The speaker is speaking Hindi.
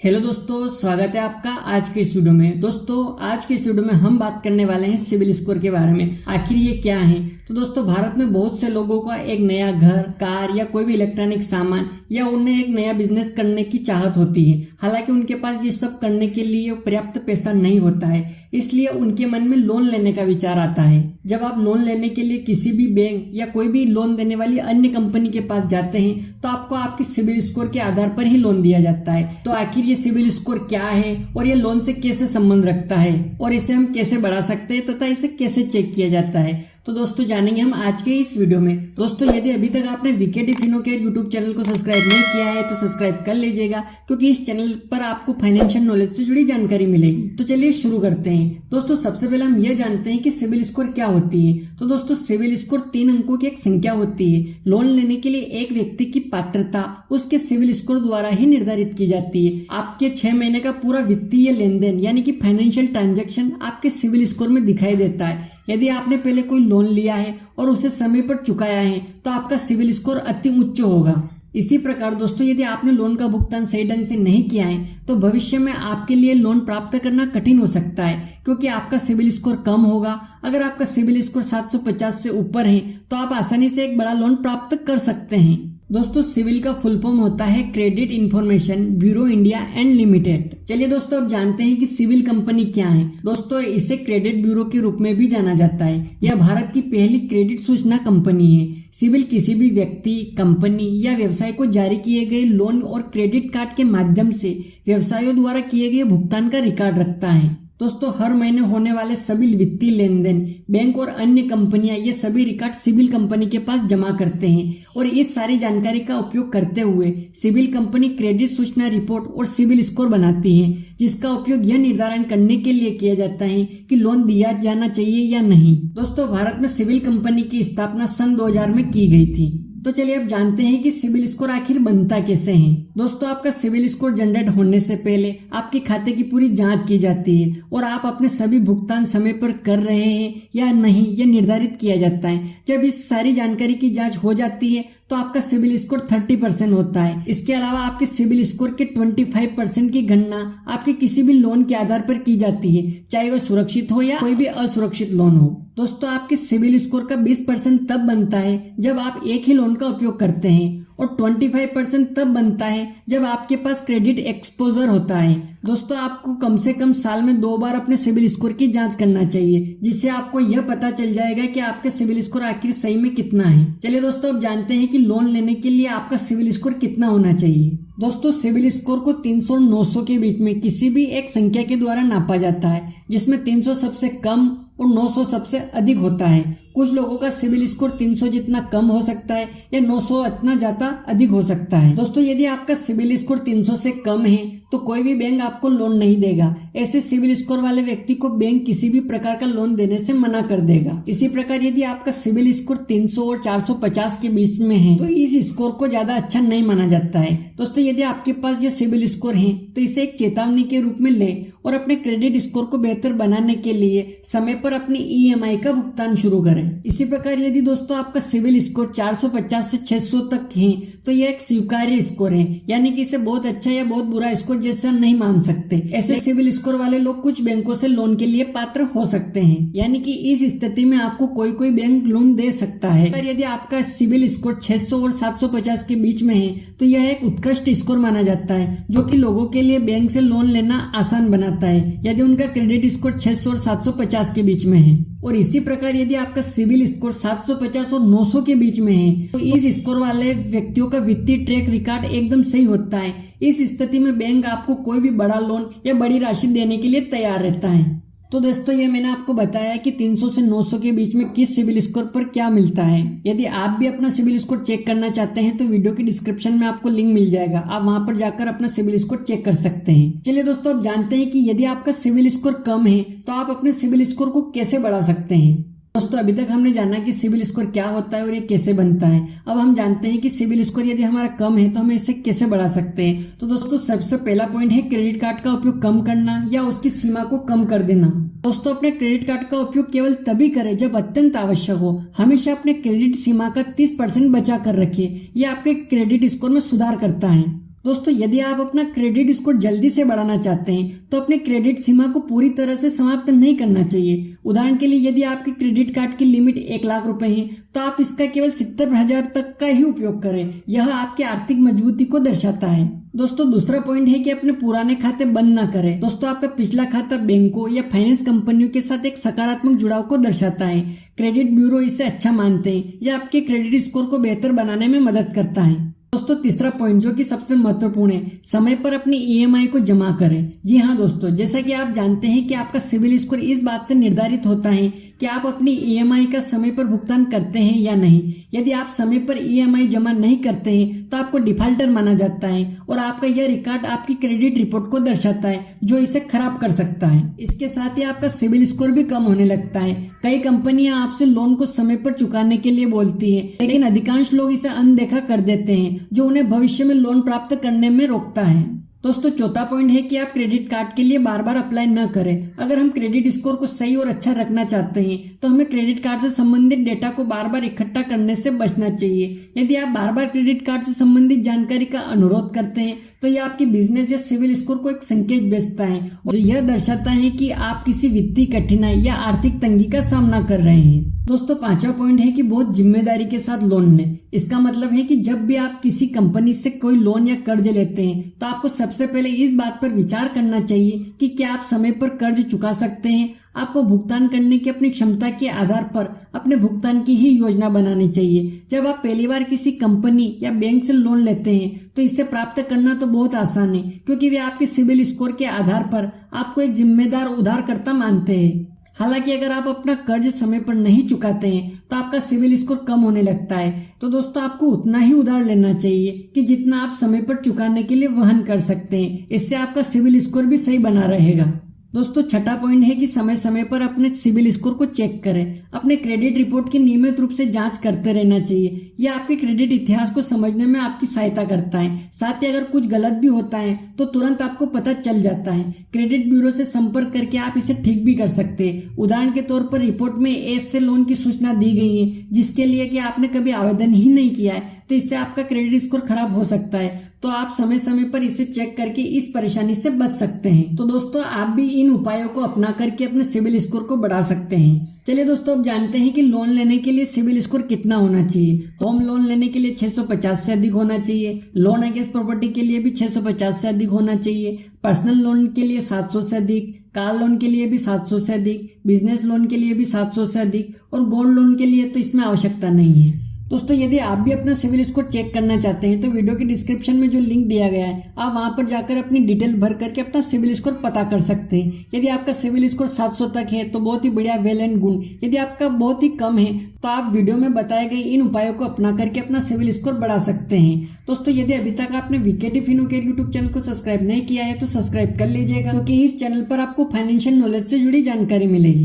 हेलो दोस्तों, स्वागत है आपका आज के इस वीडियो में। दोस्तों आज के इस वीडियो में हम बात करने वाले हैं सिविल स्कोर के बारे में। आखिर ये क्या है? तो दोस्तों भारत में बहुत से लोगों का एक नया घर, कार या कोई भी इलेक्ट्रॉनिक सामान या उन्हें एक नया बिजनेस करने की चाहत होती है। हालांकि उनके पास ये सब करने के लिए पर्याप्त पैसा नहीं होता है, इसलिए उनके मन में लोन लेने का विचार आता है। जब आप लोन लेने के लिए किसी भी बैंक या कोई भी लोन देने वाली अन्य कंपनी के पास जाते हैं तो आपको आपके सिविल स्कोर के आधार पर ही लोन दिया जाता है। तो आखिर ये सिविल स्कोर क्या है और ये लोन से कैसे संबंध रखता है और इसे हम कैसे बढ़ा सकते हैं तथा इसे कैसे चेक किया जाता है, तो दोस्तों जानेंगे हम आज के इस वीडियो में। दोस्तों यदि अभी तक आपने वीकेडी फिनो के यूट्यूब चैनल को सब्सक्राइब नहीं किया है तो सब्सक्राइब कर लीजिएगा, क्योंकि इस चैनल पर आपको फाइनेंशियल नॉलेज से जुड़ी जानकारी मिलेगी। तो चलिए शुरू करते हैं। दोस्तों सबसे पहले हम यह जानते हैं कि सिविल स्कोर क्या होती है। तो दोस्तों सिविल स्कोर 3 अंकों की एक संख्या होती है। लोन लेने के लिए एक व्यक्ति की पात्रता उसके सिविल स्कोर द्वारा ही निर्धारित की जाती है। आपके 6 महीने का पूरा वित्तीय लेन देन यानी कि फाइनेंशियल ट्रांजैक्शन आपके सिविल स्कोर में दिखाई देता है। यदि आपने पहले कोई लोन लिया है और उसे समय पर चुकाया है तो आपका सिविल स्कोर अति उच्च होगा। इसी प्रकार दोस्तों यदि आपने लोन का भुगतान सही ढंग से नहीं किया है तो भविष्य में आपके लिए लोन प्राप्त करना कठिन हो सकता है, क्योंकि आपका सिविल स्कोर कम होगा। अगर आपका सिविल स्कोर 750 से ऊपर है तो आप आसानी से एक बड़ा लोन प्राप्त कर सकते हैं। दोस्तों सिविल का फुल फॉर्म होता है credit information bureau India and limited. चलिए दोस्तों अब जानते हैं कि सिविल कंपनी क्या है। दोस्तों इसे क्रेडिट ब्यूरो के रूप में भी जाना जाता है। यह भारत की पहली क्रेडिट सूचना कंपनी है। सिविल किसी भी व्यक्ति, कंपनी या व्यवसाय को जारी किए गए लोन और क्रेडिट कार्ड के माध्यम से व्यवसायों द्वारा किए गए भुगतान का रिकॉर्ड रखता है। दोस्तों हर महीने होने वाले सभी वित्तीय लेन देन बैंक और अन्य कंपनियां ये सभी रिकॉर्ड सिविल कंपनी के पास जमा करते हैं और इस सारी जानकारी का उपयोग करते हुए सिविल कंपनी क्रेडिट सूचना रिपोर्ट और सिविल स्कोर बनाती है, जिसका उपयोग यह निर्धारण करने के लिए किया जाता है कि लोन दिया जाना चाहिए या नहीं। दोस्तों भारत में सिविल कंपनी की स्थापना सन 2000 में की गई थी। तो चलिए अब जानते हैं कि सिविल स्कोर आखिर बनता कैसे है। दोस्तों आपका सिविल स्कोर जनरेट होने से पहले आपके खाते की पूरी जांच की जाती है और आप अपने सभी भुगतान समय पर कर रहे हैं या नहीं यह निर्धारित किया जाता है। जब इस सारी जानकारी की जांच हो जाती है तो आपका सिविल स्कोर 30% होता है। इसके अलावा आपके सिविल स्कोर के 25% की गणना आपके किसी भी लोन के आधार पर की जाती है, चाहे वह सुरक्षित हो या कोई भी असुरक्षित लोन हो। दोस्तों आपके सिविल स्कोर का 20% तब बनता है जब आप एक ही लोन का उपयोग करते हैं और 25% तब बनता है जब आपके पास क्रेडिट एक्सपोजर होता है। दोस्तों आपको कम से कम साल में 2 बार अपने सिविल स्कोर की जांच करना चाहिए, जिससे आपको यह पता चल जाएगा कि आपके सिविल स्कोर आखिर सही में कितना है। चलिए दोस्तों अब जानते हैं कि लोन लेने के लिए आपका सिविल स्कोर कितना होना चाहिए। दोस्तों सिविल स्कोर को 300 और 900 के बीच में किसी भी एक संख्या के द्वारा नापा जाता है, जिसमें 300 सबसे कम और 900 सबसे अधिक होता है। कुछ लोगों का सिविल स्कोर 300 जितना कम हो सकता है या 900 इतना ज्यादा अधिक हो सकता है। दोस्तों यदि आपका सिविल स्कोर 300 से कम है तो कोई भी बैंक आपको लोन नहीं देगा। ऐसे सिविल स्कोर वाले व्यक्ति को बैंक किसी भी प्रकार का लोन देने से मना कर देगा। इसी प्रकार यदि आपका सिविल स्कोर 300 और 450 के बीच में है तो इस स्कोर को ज्यादा अच्छा नहीं माना जाता है। दोस्तों यदि आपके पास यह सिविल स्कोर है तो इसे एक चेतावनी के रूप में लें और अपने क्रेडिट स्कोर को बेहतर बनाने के लिए समय पर अपनी EMI का भुगतान शुरू करें। इसी प्रकार यदि दोस्तों आपका सिविल स्कोर 450 से 600 तक है तो यह एक स्वीकार्य स्कोर है, यानी कि इसे बहुत अच्छा या बहुत बुरा स्कोर जैसा नहीं मान सकते। ऐसे सिविल स्कोर वाले लोग कुछ बैंकों से लोन के लिए पात्र हो सकते हैं, यानी कि इस स्थिति में आपको कोई बैंक लोन दे सकता है। पर यदि आपका सिविल स्कोर 600 और 750 के बीच में है तो यह एक उत्कृष्ट स्कोर माना जाता है, जो कि लोगों के लिए बैंक से लोन लेना आसान बनाता है यदि उनका क्रेडिट स्कोर 600 और 750 के बीच में है। और इसी प्रकार यदि आपका सिविल स्कोर 750 और 900 के बीच में है तो इस स्कोर वाले व्यक्तियों का वित्तीय ट्रैक रिकॉर्ड एकदम सही होता है। इस स्थिति में बैंक आपको कोई भी बड़ा लोन या बड़ी राशि देने के लिए तैयार रहता है। तो दोस्तों ये मैंने आपको बताया कि 300 से 900 के बीच में किस सिविल स्कोर पर क्या मिलता है। यदि आप भी अपना सिविल स्कोर चेक करना चाहते हैं तो वीडियो की डिस्क्रिप्शन में आपको लिंक मिल जाएगा, आप वहां पर जाकर अपना सिविल स्कोर चेक कर सकते हैं। चलिए दोस्तों अब जानते हैं कि यदि आपका सिविल स्कोर कम है तो आप अपने सिविल स्कोर को कैसे बढ़ा सकते हैं। दोस्तों अभी तक हमने जाना कि सिविल स्कोर क्या होता है और ये कैसे बनता है। अब हम जानते हैं कि सिविल स्कोर यदि हमारा कम है तो हम इसे कैसे बढ़ा सकते हैं। तो दोस्तों सबसे पहला पॉइंट है क्रेडिट कार्ड का उपयोग कम करना या उसकी सीमा को कम कर देना। दोस्तों अपने क्रेडिट कार्ड का उपयोग केवल तभी करें जब अत्यंत आवश्यक हो। हमेशा अपने क्रेडिट सीमा का 30% बचा कर रखिए, यह आपके क्रेडिट स्कोर में सुधार करता है। दोस्तों यदि आप अपना क्रेडिट स्कोर जल्दी से बढ़ाना चाहते हैं तो अपने क्रेडिट सीमा को पूरी तरह से समाप्त नहीं करना चाहिए। उदाहरण के लिए यदि आपके क्रेडिट कार्ड की लिमिट 1 लाख रुपए है तो आप इसका केवल 70,000 तक का ही उपयोग करें। यह आपकी आर्थिक मजबूती को दर्शाता है। दोस्तों दूसरा पॉइंट है कि अपने पुराने खाते बंद ना करें। दोस्तों आपका पिछला खाता बैंकों या फाइनेंस कंपनियों के साथ एक सकारात्मक जुड़ाव को दर्शाता है। क्रेडिट ब्यूरो इसे अच्छा मानते हैं या आपके क्रेडिट स्कोर को बेहतर बनाने में मदद करता है। दोस्तों तीसरा पॉइंट जो कि सबसे महत्वपूर्ण है, समय पर अपनी ईएमआई को जमा करें। जी हाँ दोस्तों, जैसा कि आप जानते हैं कि आपका सिविल स्कोर इस बात से निर्धारित होता है कि आप अपनी ईएमआई का समय पर भुगतान करते हैं या नहीं। यदि आप समय पर ईएमआई जमा नहीं करते हैं तो आपको डिफॉल्टर माना जाता है और आपका यह रिकॉर्ड आपकी क्रेडिट रिपोर्ट को दर्शाता है, जो इसे खराब कर सकता है। इसके साथ ही आपका सिविल स्कोर भी कम होने लगता है। कई कंपनियां आपसे लोन को समय पर चुकाने के लिए बोलती है, लेकिन अधिकांश लोग इसे अनदेखा कर देते हैं, जो उन्हें भविष्य में लोन प्राप्त करने में रोकता है। दोस्तों चौथा पॉइंट है कि आप क्रेडिट कार्ड के लिए बार बार अप्लाई न करें। अगर हम क्रेडिट स्कोर को सही और अच्छा रखना चाहते हैं तो हमें क्रेडिट कार्ड से संबंधित डेटा को बार बार इकट्ठा करने से बचना चाहिए। यदि आप बार बार क्रेडिट कार्ड से संबंधित जानकारी का अनुरोध करते हैं तो यह आपकी बिजनेस या सिविल स्कोर को एक संकेत भेजता है, जो यह दर्शाता है कि आप किसी वित्तीय कठिनाई या आर्थिक तंगी का सामना कर रहे हैं। दोस्तों पांचवा पॉइंट है कि बहुत जिम्मेदारी के साथ लोन लें। इसका मतलब है कि जब भी आप किसी कंपनी से कोई लोन या कर्ज लेते हैं तो आपको सबसे पहले इस बात पर विचार करना चाहिए कि क्या आप समय पर कर्ज चुका सकते हैं। आपको भुगतान करने की अपनी क्षमता के आधार पर अपने भुगतान की ही योजना बनानी चाहिए। जब आप पहली बार किसी कंपनी या बैंक से लोन लेते हैं तो इसे प्राप्त करना तो बहुत आसान है, क्योंकि वे आपके सिविल स्कोर के आधार पर आपको एक जिम्मेदार उधारकर्ता मानते हैं। हालांकि अगर आप अपना कर्ज समय पर नहीं चुकाते हैं तो आपका सिविल स्कोर कम होने लगता है। तो दोस्तों आपको उतना ही उधार लेना चाहिए कि जितना आप समय पर चुकाने के लिए वहन कर सकते हैं। इससे आपका सिविल स्कोर भी सही बना रहेगा। दोस्तों छठा पॉइंट है कि समय समय पर अपने सिविल स्कोर को चेक करें। अपने क्रेडिट रिपोर्ट की नियमित रूप से जांच करते रहना चाहिए। यह आपके क्रेडिट इतिहास को समझने में आपकी सहायता करता है। साथ ही अगर कुछ गलत भी होता है तो तुरंत आपको पता चल जाता है। क्रेडिट ब्यूरो से संपर्क करके आप इसे ठीक भी कर सकते हैं। उदाहरण के तौर पर रिपोर्ट में एज से लोन की सूचना दी गई है जिसके लिए कि आपने कभी आवेदन ही नहीं किया है, तो इससे आपका क्रेडिट स्कोर खराब हो सकता है। तो आप समय समय पर इसे चेक करके इस परेशानी से बच सकते हैं। तो दोस्तों आप भी इन उपायों को अपना करके अपने सिविल स्कोर को बढ़ा सकते हैं। चलिए दोस्तों अब जानते हैं कि लोन लेने के लिए सिविल स्कोर कितना होना चाहिए। होम लोन लेने के लिए 650 से अधिक होना चाहिए। लोन अगेंस्ट प्रॉपर्टी के लिए भी 650 से अधिक होना चाहिए। पर्सनल लोन के लिए 700 से अधिक। कार लोन के लिए भी 700 से अधिक। बिजनेस लोन के लिए भी 700 से अधिक। और गोल्ड लोन के लिए तो इसमें आवश्यकता नहीं है। दोस्तों यदि आप भी अपना सिविल स्कोर चेक करना चाहते हैं तो वीडियो के डिस्क्रिप्शन में जो लिंक दिया गया है आप वहां पर जाकर अपनी डिटेल भर करके अपना सिविल स्कोर पता कर सकते हैं। यदि आपका सिविल स्कोर 700 तक है तो बहुत ही बढ़िया, वेल एंड गुड। यदि आपका बहुत ही कम है तो आप वीडियो में बताए गए इन उपायों को अपना करके अपना सिविल स्कोर बढ़ा सकते हैं। दोस्तों यदि अभी तक आपने वीकेटी फिनोकेयर यूट्यूब चैनल को सब्सक्राइब नहीं किया है तो सब्सक्राइब कर लीजिएगा, क्योंकि इस चैनल पर आपको फाइनेंशियल नॉलेज से जुड़ी जानकारी मिलेगी।